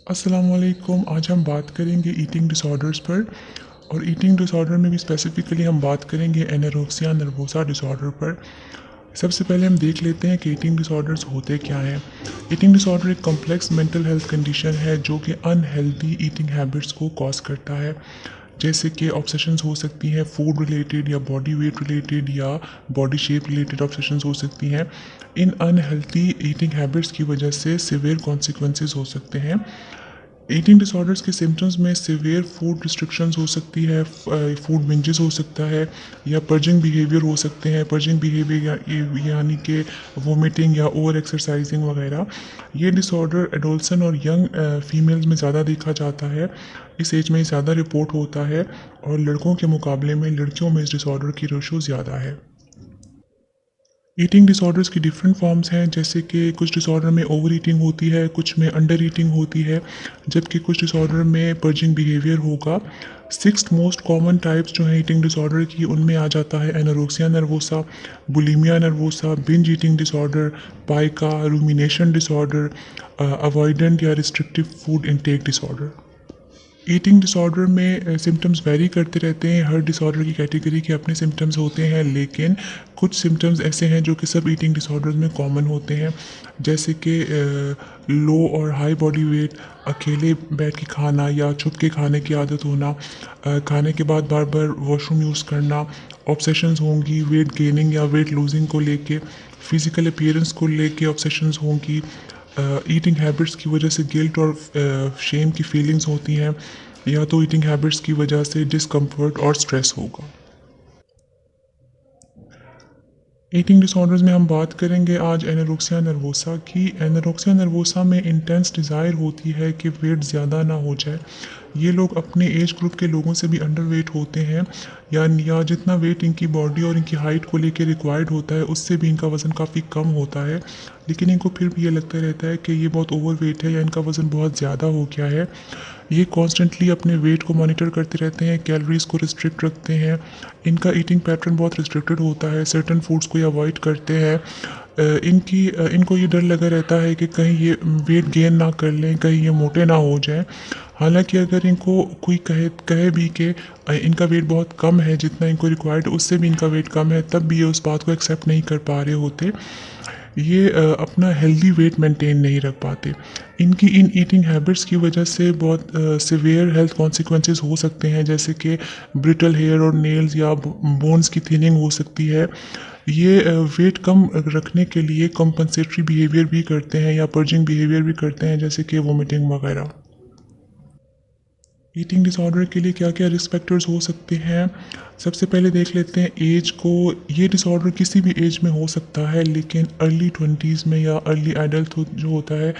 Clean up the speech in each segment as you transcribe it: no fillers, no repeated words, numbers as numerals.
अस्सलाम वालेकुम। आज हम बात करेंगे ईटिंग डिसऑर्डर्स पर। और ईटिंग डिसऑर्डर में भी स्पेसिफिकली हम बात करेंगे एनोरेक्सिया नर्वोसा डिसऑर्डर पर। सबसे पहले हम देख लेते हैं कि ईटिंग डिसऑर्डर्स होते क्या हैं। ईटिंग डिसऑर्डर एक कॉम्प्लेक्स मेंटल हेल्थ कंडीशन है जो कि अनहेल्दी ईटिंग हैबिट्स को कॉज करता है, जैसे कि ऑब्सेशंस हो सकती हैं फूड रिलेटेड या बॉडी वेट रिलेटेड या बॉडी शेप रिलेटेड ऑब्सेशंस हो सकती हैं। इन अनहेल्दी ईटिंग हैबिट्स की वजह से सिवियर कॉन्सिक्वेंसेस हो सकते हैं। ईटिंग डिसऑर्डर्स के सिम्टम्स में सिवियर फूड रिस्ट्रिक्शंस हो सकती है, फूड बिंजेस हो सकता है, या पर्जिंग बिहेवियर हो सकते हैं। पर्जिंग बिहेवियर यानी कि वोमिटिंग या ओवर एक्सरसाइजिंग वगैरह। ये डिसऑर्डर एडोल्सन और यंग फीमेल्स में ज़्यादा देखा जाता है। इस एज में ज़्यादा रिपोर्ट होता है और लड़कों के मुकाबले में लड़कियों में इस डिसऑर्डर की रेशो ज़्यादा है। ईटिंग डिसऑर्डर्स की डिफरेंट फॉर्म्स हैं, जैसे कि कुछ डिसऑर्डर में ओवर ईटिंग होती है, कुछ में अंडर ईटिंग होती है, जबकि कुछ डिसऑर्डर में पर्जिंग बिहेवियर होगा। सिक्स मोस्ट कॉमन टाइप्स जो हैं ईटिंग डिसऑर्डर की, उनमें आ जाता है anorexia nervosa, bulimia nervosa, binge eating disorder, pica, rumination disorder, avoidant या restrictive food intake disorder. Eating disorder में सिम्टम्स वेरी करते रहते हैं। हर डिसऑर्डर की कैटेगरी के अपने सिम्टम्स होते हैं, लेकिन कुछ सिम्टम्स ऐसे हैं जो कि सब ईटिंग डिसऑर्डर्स में कॉमन होते हैं, जैसे कि लो और हाई बॉडी वेट, अकेले बैठ के खाना या छुप के खाने की आदत होना, खाने के बाद बार बार वॉशरूम यूज़ करना, ऑब्सेशंस होंगी वेट गेनिंग या वेट लूजिंग को लेके, फिज़िकल अपीयरेंस को लेके ऑब्सेशंस होंगी, ईटिंग हैबिट्स की वजह से गिल्ट और शेम की फीलिंग्स होती हैं, या तो ईटिंग हैबिट्स की वजह से डिस्कम्फर्ट और स्ट्रेस होगा। ईटिंग डिसऑर्डर्स में हम बात करेंगे आज एनोरेक्सिया नर्वोसा की। एनोरेक्सिया नर्वोसा में इंटेंस डिज़ायर होती है कि वेट ज़्यादा ना हो जाए। ये लोग अपने एज ग्रुप के लोगों से भी अंडर वेट होते हैं, या जितना वेट इनकी बॉडी और इनकी हाइट को लेके रिक्वायर्ड होता है उससे भी इनका वज़न काफ़ी कम होता है, लेकिन इनको फिर भी ये लगता रहता है कि ये बहुत ओवर वेट है या इनका वज़न बहुत ज़्यादा हो गया है। ये कॉन्स्टेंटली अपने वेट को मॉनिटर करते रहते हैं, कैलोरीज को रिस्ट्रिक्ट रखते हैं। इनका ईटिंग पैटर्न बहुत रिस्ट्रिक्टेड होता है, सर्टन फूड्स को ये अवॉइड करते हैं। इनको ये डर लगा रहता है कि कहीं ये वेट गेन ना कर लें, कहीं ये मोटे ना हो जाएं। हालांकि अगर इनको कोई कहे कहे भी कि इनका वेट बहुत कम है, जितना इनको रिक्वायर्ड उससे भी इनका वेट कम है, तब भी ये उस बात को एक्सेप्ट नहीं कर पा रहे होते। ये अपना हेल्दी वेट मेंटेन नहीं रख पाते। इनकी इन ईटिंग हैबिट्स की वजह से बहुत सिवियर हेल्थ कॉन्सिक्वेंसेस हो सकते हैं, जैसे कि ब्रिटल हेयर और नेल्स या बोन्स की थिनिंग हो सकती है। ये वेट कम रखने के लिए कंपनसेटरी बिहेवियर भी करते हैं या पर्जिंग बिहेवियर भी करते हैं, जैसे कि वोमिटिंग वगैरह। ईटिंग डिसऑर्डर के लिए क्या क्या रिस्क फैक्टर्स हो सकते हैं, सबसे पहले देख लेते हैं एज को। ये डिसऑर्डर किसी भी एज में हो सकता है, लेकिन अर्ली 20s में या अर्ली एडल्ट जो होता है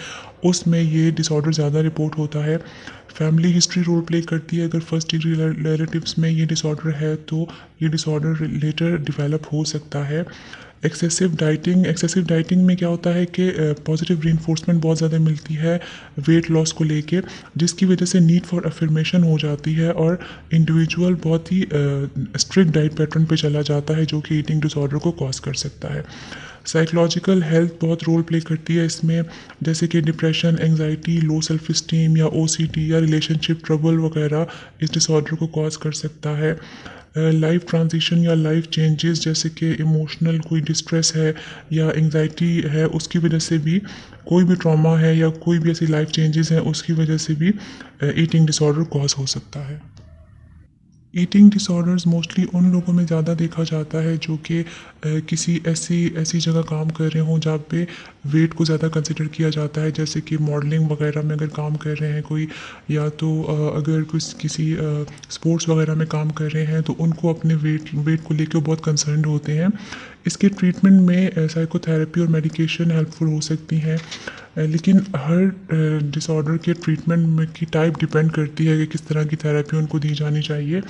उसमें ये डिसऑर्डर ज़्यादा रिपोर्ट होता है। फैमिली हिस्ट्री रोल प्ले करती है। अगर फर्स्ट डिग्री रिलेटिव्स में ये डिसऑर्डर है तो ये डिसऑर्डर लेटर डेवलप हो सकता है। एक्सेसिव डाइटिंग में क्या होता है कि पॉजिटिव रीइंफोर्समेंट बहुत ज़्यादा मिलती है वेट लॉस को लेके, जिसकी वजह से नीड फॉर अफर्मेशन हो जाती है और इंडिविजुअल बहुत ही स्ट्रिक्ट डाइट पैटर्न पे चला जाता है, जो कि ईटिंग डिसऑर्डर को कॉज कर सकता है। साइकोलॉजिकल हेल्थ बहुत रोल प्ले करती है इसमें, जैसे कि depression, anxiety, low self esteem या ओसीडी या रिलेशनशिप ट्रबल वगैरह इस डिसऑर्डर को कॉज कर सकता है। लाइफ ट्रांजिशन या लाइफ चेंजेस, जैसे कि इमोशनल कोई डिस्ट्रेस है या एंजाइटी है, उसकी वजह से भी, कोई भी ट्रॉमा है या कोई भी ऐसी लाइफ चेंजेस हैं उसकी वजह से भी ईटिंग डिसऑर्डर कॉज हो सकता है। ईटिंग डिसऑर्डर्स मोस्टली उन लोगों में ज़्यादा देखा जाता है जो कि किसी ऐसी ऐसी जगह काम कर रहे हों जहाँ पे वेट को ज़्यादा कंसिडर किया जाता है, जैसे कि मॉडलिंग वगैरह में अगर काम कर रहे हैं कोई, या तो अगर किसी स्पोर्ट्स वगैरह में काम कर रहे हैं तो उनको अपने वेट को लेकर बहुत कंसर्न्ड होते हैं। इसके ट्रीटमेंट में साइकोथेरेपी और मेडिकेशन हेल्पफुल हो सकती हैं, लेकिन हर डिसऑर्डर के ट्रीटमेंट में की टाइप डिपेंड करती है कि किस तरह की थेरेपी उनको दी जानी चाहिए।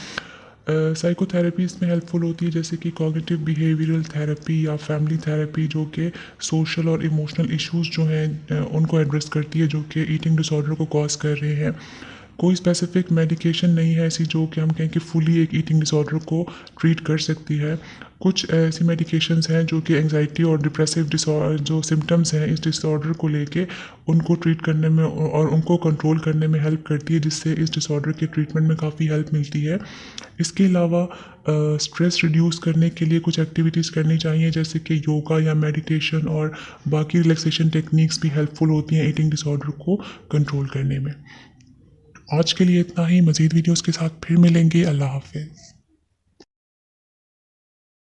साइकोथेरेपी इसमें हेल्पफुल होती है, जैसे कि कॉग्निटिव बिहेवियरल थेरेपी या फैमिली थेरेपी, जो कि सोशल और इमोशनल इश्यूज जो हैं उनको एड्रेस करती है जो कि ईटिंग डिसऑर्डर को कॉज कर रहे हैं। कोई स्पेसिफिक मेडिकेशन नहीं है ऐसी जो कि हम कहें कि फुली एक ईटिंग डिसऑर्डर को ट्रीट कर सकती है। कुछ ऐसी मेडिकेशंस हैं जो कि एंजाइटी और डिप्रेसिव डिसऑर्डर जो सिम्टम्स हैं इस डिसऑर्डर को लेके उनको ट्रीट करने में और उनको कंट्रोल करने में हेल्प करती है, जिससे इस डिसऑर्डर के ट्रीटमेंट में काफ़ी हेल्प मिलती है। इसके अलावा स्ट्रेस रिड्यूस करने के लिए कुछ एक्टिविटीज़ करनी चाहिए, जैसे कि योगा या मेडिटेशन और बाकी रिलैक्सेशन टेक्निक्स भी हेल्पफुल होती हैं ईटिंग डिसऑर्डर को कंट्रोल करने में। आज के लिए इतना ही। मज़ीद वीडियोस के साथ फिर मिलेंगे। अल्लाह हाफ़िज़।